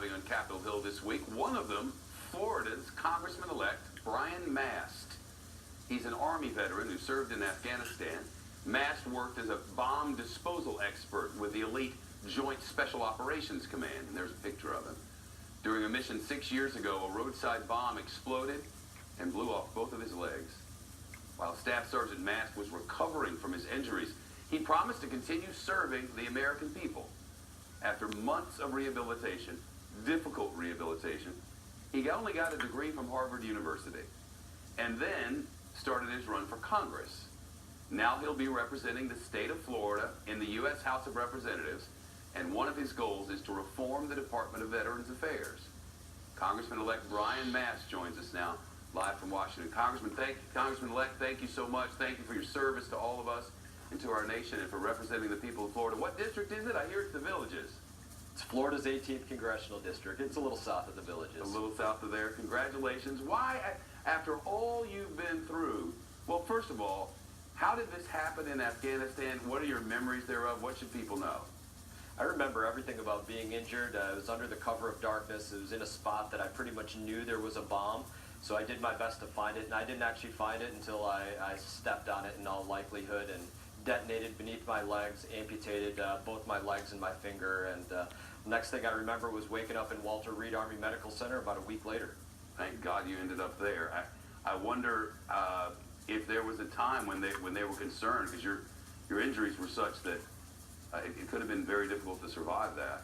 arriving on Capitol Hill this week. One of them, Florida's Congressman-elect Brian Mast. He's an Army veteran who served in Afghanistan. Mast worked as a bomb disposal expert with the elite Joint Special Operations Command, and there's a picture of him. During a mission 6 years ago, a roadside bomb exploded and blew off both of his legs. While Staff Sergeant Mast was recovering from his injuries, he promised to continue serving the American people. After months of rehabilitation, difficult rehabilitation, he only got a degree from Harvard University, and then started his run for Congress. Now he'll be representing the state of Florida in the U.S. House of Representatives, and one of his goals is to reform the Department of Veterans Affairs. Congressman-elect Brian Mast joins us now, live from Washington. Congressman-elect, thank you so much. Thank you for your service to all of us and to our nation and for representing the people of Florida. What district is it? I hear it's the Villages. It's Florida's 18th Congressional District. It's a little south of the Villages. A little south of there. Congratulations. Why, after all you've been through, well, first of all, how did this happen in Afghanistan? What are your memories thereof? What should people know? I remember everything about being injured. It was under the cover of darkness. It was in a spot that I pretty much knew there was a bomb. So I did my best to find it, and I didn't actually find it until I stepped on it in all likelihood and detonated beneath my legs, amputated both my legs and my finger. And the next thing I remember was waking up in Walter Reed Army Medical Center about a week later. Thank God you ended up there. I wonder if there was a time when they were concerned, because your injuries were such that it could have been very difficult to survive that.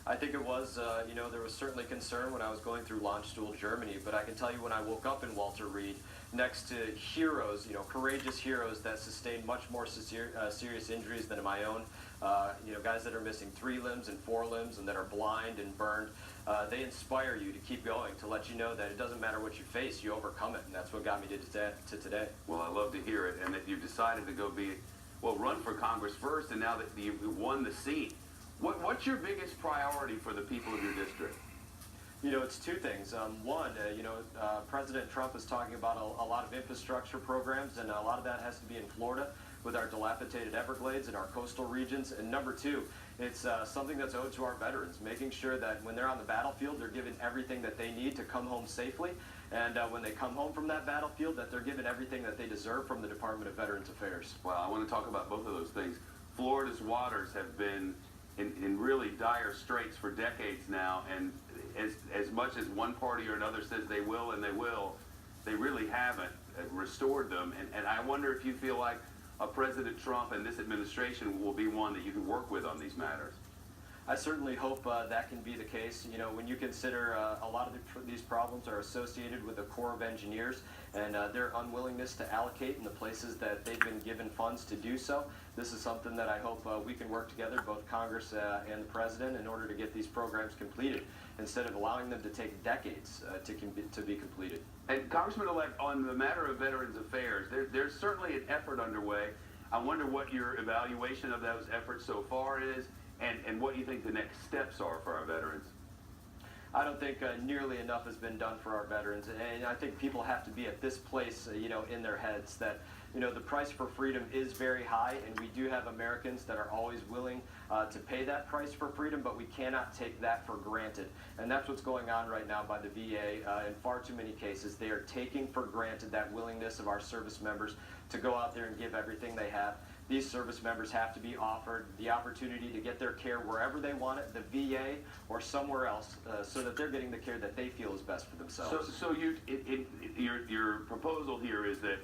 I think it was, there was certainly concern when I was going through Landstuhl, Germany, but I can tell you when I woke up in Walter Reed, next to heroes, courageous heroes that sustained much more serious injuries than my own, guys that are missing 3 limbs and 4 limbs and that are blind and burned, they inspire you to keep going, to let you know that it doesn't matter what you face, you overcome it, and that's what got me to today. Well, I love to hear it, and that you've decided to go run for Congress first, and now that you've won the seat. What's your biggest priority for the people of your district? It's 2 things. One, President Trump is talking about a lot of infrastructure programs, and a lot of that has to be in Florida with our dilapidated Everglades and our coastal regions. And number 2, it's something that's owed to our veterans, making sure that when they're on the battlefield, they're given everything that they need to come home safely. And when they come home from that battlefield, that they're given everything that they deserve from the Department of Veterans Affairs. Well, I want to talk about both of those things. Florida's waters have been in really dire straits for decades now, and as much as one party or another says they will and they really haven't restored them. And I wonder if you feel like President Trump and this administration will be one that you can work with on these matters. I certainly hope that can be the case. When you consider a lot of these problems are associated with the Corps of Engineers and their unwillingness to allocate in the places that they've been given funds to do so. This is something that I hope we can work together, both Congress and the President, in order to get these programs completed, instead of allowing them to take decades to be completed. And Congressman-elect, on the matter of Veterans Affairs, there's certainly an effort underway. I wonder what your evaluation of those efforts so far is, and what you think the next steps are for our veterans. I don't think nearly enough has been done for our veterans, and I think people have to be at this place, in their heads that, the price for freedom is very high, and we do have Americans that are always willing to pay that price for freedom, but we cannot take that for granted. And that's what's going on right now by the VA. In far too many cases, they are taking for granted that willingness of our service members to go out there and give everything they have. These service members have to be offered the opportunity to get their care wherever they want it, the VA or somewhere else, so that they're getting the care that they feel is best for themselves. So your proposal here is that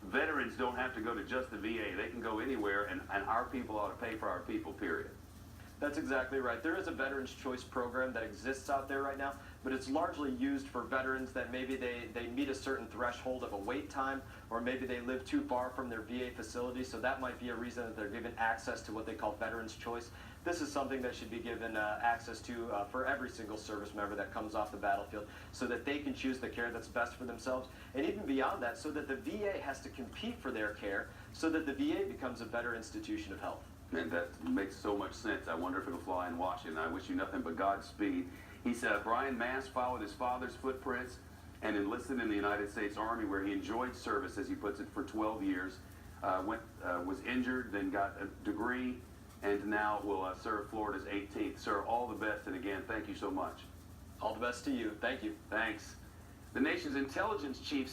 veterans don't have to go to just the VA. They can go anywhere, and our people ought to pay for our people, period. That's exactly right. There is a Veterans Choice program that exists out there right now, but it's largely used for veterans that maybe they meet a certain threshold of a wait time, or maybe they live too far from their VA facility, so that might be a reason that they're given access to what they call Veterans Choice. This is something that should be given access to for every single service member that comes off the battlefield, so that they can choose the care that's best for themselves, and even beyond that, so that the VA has to compete for their care, so that the VA becomes a better institution of health. And that makes so much sense. I wonder if it'll fly in Washington. I wish you nothing but Godspeed. He said Brian Mast followed his father's footprints and enlisted in the United States Army, where he enjoyed service, as he puts it, for 12 years. Was injured, then got a degree, and now will serve Florida's 18th. Sir, all the best, and again, thank you so much. All the best to you. Thank you. Thanks. The nation's intelligence chief